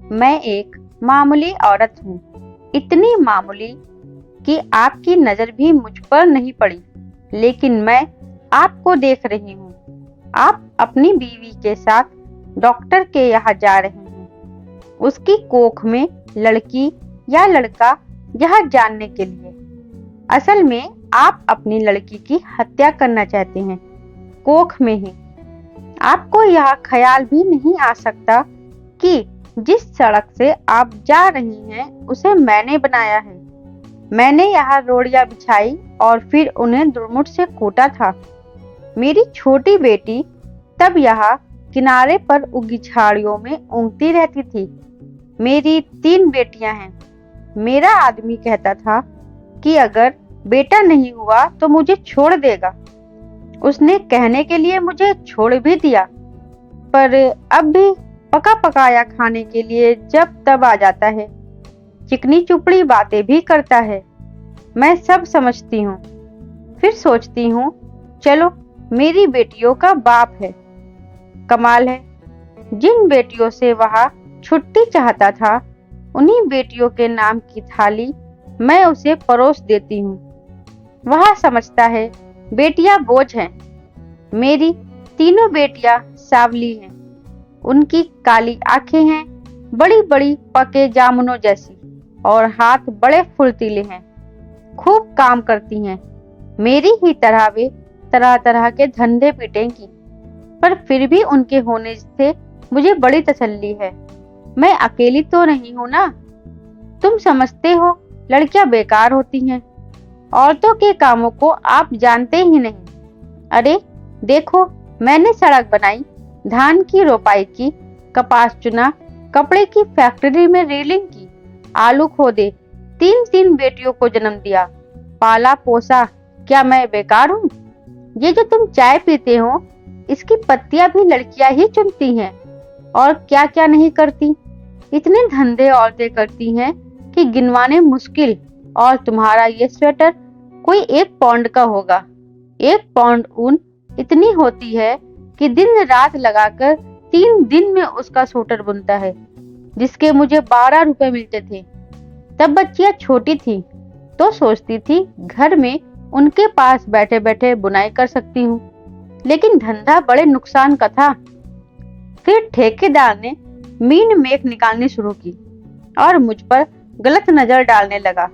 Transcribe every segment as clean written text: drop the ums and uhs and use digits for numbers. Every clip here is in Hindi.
मैं एक मामूली औरत हूँ, इतनी मामूली कि आपकी नजर भी मुझ पर नहीं पड़ी, लेकिन मैं आपको देख रही हूँ। आप अपनी बीवी के साथ डॉक्टर के यहाँ जा रहे हैं, उसकी कोख में लड़की या लड़का यह जानने के लिए। असल में आप अपनी लड़की की हत्या करना चाहते हैं, कोख में ही। आपको यह ख्याल भी नहीं आ सकता कि जिस सड़क से आप जा रही हैं उसे मैंने बनाया है। मैंने यहाँ रोड़ियां बिछाई और फिर उन्हें दुर्मुट से कूटा था। मेरी छोटी बेटी तब यहाँ किनारे पर उगी झाड़ियों में ऊँघती रहती थी। मेरी 3 बेटियां हैं। मेरा आदमी कहता था कि अगर बेटा नहीं हुआ तो मुझे छोड़ देगा। उसने कहने के लिए मुझे छोड़ भी दिया, पर अब भी पका पकाया खाने के लिए जब तब आ जाता है। चिकनी चुपड़ी बातें भी करता है। मैं सब समझती हूँ। फिर सोचती हूँ, चलो मेरी बेटियों का बाप है। कमाल है, जिन बेटियों से वह छुट्टी चाहता था, उन्हीं बेटियों के नाम की थाली मैं उसे परोस देती हूँ। वह समझता है बेटियां बोझ हैं। मेरी तीनों बेटियां सांवली हैं। उनकी काली आंखें हैं, बड़ी बड़ी पके जामुनों जैसी, और हाथ बड़े फुर्तीले हैं। खूब काम करती हैं। मेरी ही तरह वे तरह तरह के धंधे पीटेंगी, पर फिर भी उनके होने से मुझे बड़ी तसल्ली है। मैं अकेली तो नहीं हूं ना। तुम समझते हो लड़कियां बेकार होती हैं। औरतों के कामों को आप जानते ही नहीं। अरे देखो, मैंने सड़क बनाई, धान की रोपाई की, कपास चुना, कपड़े की फैक्ट्री में रीलिंग की, आलू खोदे, 3 बेटियों को जन्म दिया, पाला पोसा। क्या मैं बेकार हूँ? ये जो तुम चाय पीते हो, इसकी पत्तियां भी लड़कियां ही चुनती हैं। और क्या क्या नहीं करती। इतने धंधे औरतें करती हैं कि गिनवाने मुश्किल। और तुम्हारा ये स्वेटर कोई 1 पाउंड का होगा। 1 पाउंड ऊन इतनी होती है कि दिन रात लगाकर 3 दिन में उसका स्वेटर बुनता है, जिसके मुझे 12 रुपए मिलते थे। तब बच्चियां छोटी थी तो सोचती थी घर में उनके पास बैठे बैठे बुनाई कर सकती हूँ, लेकिन धंधा बड़े नुकसान का था। फिर ठेकेदार ने मीन मेख निकालनी शुरू की और मुझ पर गलत नजर डालने लगा,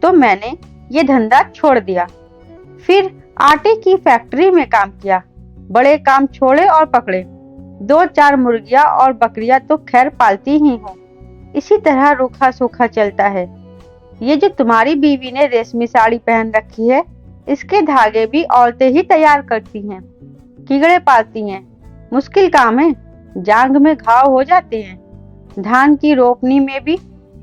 तो मैंने ये धंधा छोड़ दिया। फिर आटे की फैक्ट्री में काम किया। बड़े काम छोड़े और पकड़े। 2-4 मुर्गियां और बकरियां तो खैर पालती ही हूँ। इसी तरह रूखा सूखा चलता है। ये जो तुम्हारी बीवी ने रेशमी साड़ी पहन रखी है, इसके धागे भी औरतें ही तैयार करती हैं। कीड़े पालती हैं। मुश्किल काम है। जांग में घाव हो जाते हैं। धान की रोपनी में भी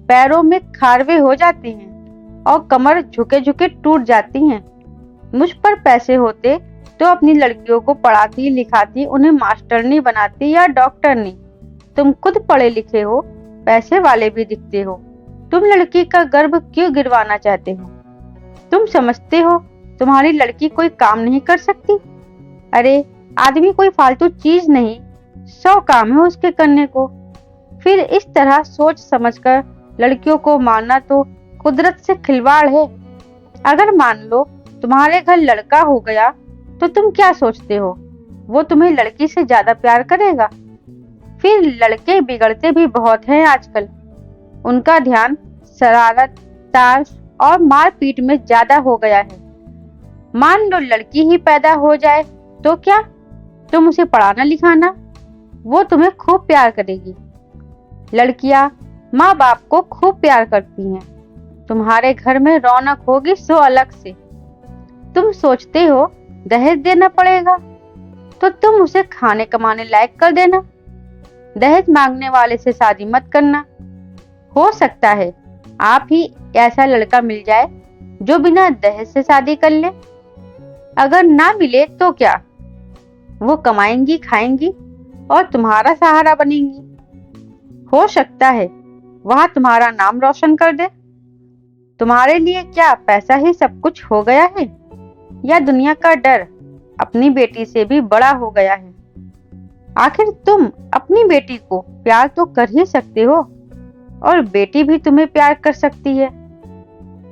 पैरों में खारवे हो जाते हैं और कमर झुके झुके टूट जाती हैं। मुझ पर पैसे होते तो अपनी लड़कियों को पढ़ाती लिखाती, उन्हें मास्टरनी बनाती या डॉक्टरनी। तुम खुद पढ़े लिखे हो, पैसे वाले भी दिखते हो। तुम लड़की का गर्भ क्यों गिरवाना चाहते हो? तुम समझते हो तुम्हारी लड़की कोई काम नहीं कर सकती? अरे आदमी कोई फालतू चीज नहीं, 100 काम है उसके करने को। फिर इस तरह सोच समझकर लड़कियों को मारना तो कुदरत से खिलवाड़ है। अगर मान लो तुम्हारे घर लड़का हो गया तो तुम क्या सोचते हो? वो तुम्हें लड़की से ज्यादा प्यार करेगा? फिर लड़के बिगड़ते भी बहुत हैं आजकल। उनका ध्यान शरारत, ताश और मारपीट में ज्यादा हो गया है। मान लो लड़की ही पैदा हो जाए तो क्या? तुम उसे पढ़ाना लिखाना, वो तुम्हें खूब प्यार करेगी। लड़कियां माँ बाप को खूब प्यार करती हैं। तुम्हारे घर में रौनक होगी सो अलग से। तुम सोचते हो दहेज देना पड़ेगा, तो तुम उसे खाने कमाने लायक कर देना। दहेज मांगने वाले से शादी मत करना। हो सकता है आप ही ऐसा लड़का मिल जाए जो बिना दहेज से शादी कर ले। अगर ना मिले तो क्या? वो कमाएंगी, खाएंगी और तुम्हारा सहारा बनेंगी। हो सकता है वह तुम्हारा नाम रोशन कर दे। तुम्हारे लिए क्या पैसा ही सब कुछ हो गया है, या दुनिया का डर अपनी बेटी से भी बड़ा हो गया है? आखिर तुम अपनी बेटी को प्यार तो कर ही सकते हो। और बेटी भी तुम्हें प्यार कर सकती है।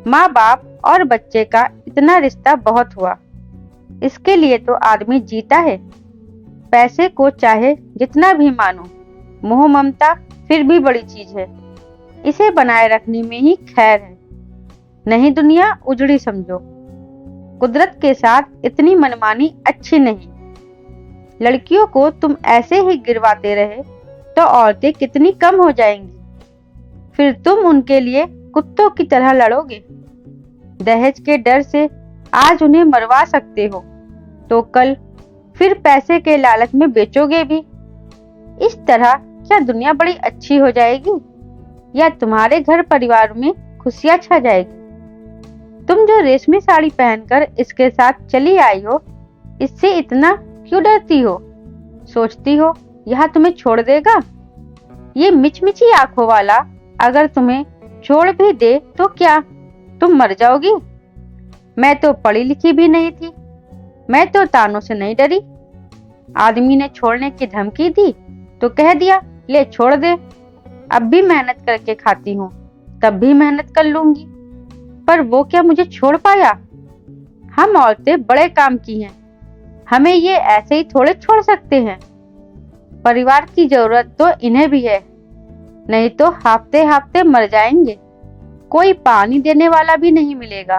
माँ बाप और बच्चे का इतना रिश्ता बहुत हुआ, इसके लिए तो आदमी जीता है। पैसे को चाहे जितना भी मानो, मोह ममता फिर भी बड़ी चीज है, इसे बनाए रखने में ही खैर है। नहीं दुनिया उजड़ी समझो। कुदरत के साथ इतनी मनमानी अच्छी नहीं। लड़कियों को तुम ऐसे ही गिरवाते रहे तो औरतें कितनी कम हो जाएंगी, फिर तुम उनके लिए कुत्तों की तरह लड़ोगे। दहेज के डर से आज उन्हें मरवा सकते हो तो कल फिर पैसे के लालच में बेचोगे भी। इस तरह क्या दुनिया बड़ी अच्छी हो जाएगी, या तुम्हारे घर परिवार में खुशियां छा जाएगी। तुम जो रेशमी साड़ी पहनकर इसके साथ चली आई हो, इससे इतना क्यों डरती हो? सोचती हो यह तुम्हें छोड़ देगा? ये मिचमिची आंखों वाला अगर तुम्हें छोड़ भी दे तो क्या तुम मर जाओगी? मैं तो पढ़ी लिखी भी नहीं थी, मैं तो तानों से नहीं डरी। आदमी ने छोड़ने की धमकी दी तो कह दिया ले छोड़ दे। अब भी मेहनत करके खाती हूँ, तब भी मेहनत कर लूंगी, पर वो क्या मुझे छोड़ पाया? हम औरतें बड़े काम की हैं, हमें ये ऐसे ही थोड़े छोड़ सकते हैं। परिवार की जरूरत तो इन्हें भी है, नहीं तो हाफते हाफते मर जाएंगे, कोई पानी देने वाला भी नहीं मिलेगा।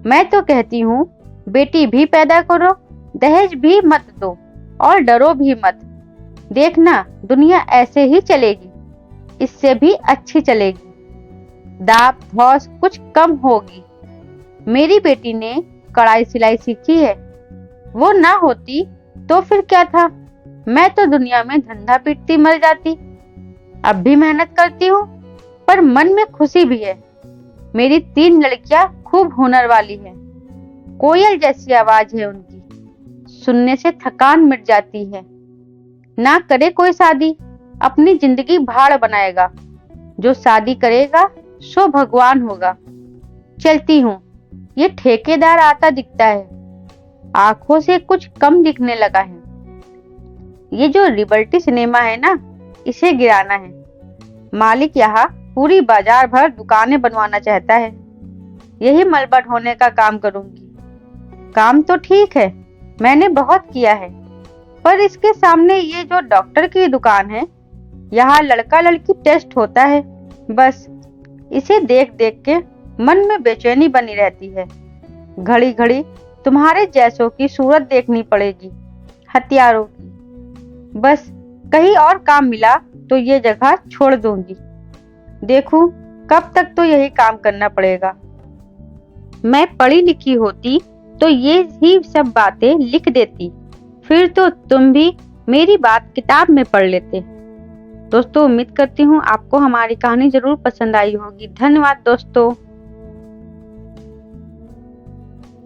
मैं तो कहती हूँ बेटी भी पैदा करो, दहेज भी मत दो और डरो भी मत। देखना दुनिया ऐसे ही चलेगी, इससे भी अच्छी चलेगी। दाप धौस कुछ कम होगी। मेरी बेटी ने कढ़ाई सिलाई सीखी है, वो ना होती तो फिर क्या था, मैं तो दुनिया में धंधा पीटती मर जाती। अब भी मेहनत करती हूँ, पर मन में खुशी भी है। मेरी 3 लड़कियां खूब हुनर वाली हैं, कोयल जैसी आवाज है उनकी, सुनने से थकान मिट जाती है। ना करे कोई शादी, अपनी जिंदगी भाड़ बनाएगा। जो शादी करेगा सो भगवान होगा। चलती हूँ, ये ठेकेदार आता दिखता है, आंखों से कुछ कम दिखने लगा है। ये जो लिबर्टी सिनेमा है ना, इसे गिराना है। मालिक यहाँ पूरी बाजार भर दुकानें बनवाना चाहता है, यही मलबा ढोने का काम करूंगी। काम तो ठीक है, मैंने बहुत किया है, पर इसके सामने ये जो डॉक्टर की दुकान है, यहाँ लड़का लड़की टेस्ट होता है। बस इसे देख देख के मन में बेचैनी बनी रहती है। घड़ी घड़ी तुम्हारे जैसों की सूरत देखनी पड़ेगी, हथियारों की। बस कहीं और काम मिला तो ये जगह छोड़ दूंगी। देखूं कब तक तो यही काम करना पड़ेगा। मैं पढ़ी लिखी होती तो ये ही सब बातें लिख देती, फिर तो तुम भी मेरी बात किताब में पढ़ लेते। दोस्तों उम्मीद करती हूँ आपको हमारी कहानी जरूर पसंद आई होगी। धन्यवाद दोस्तों।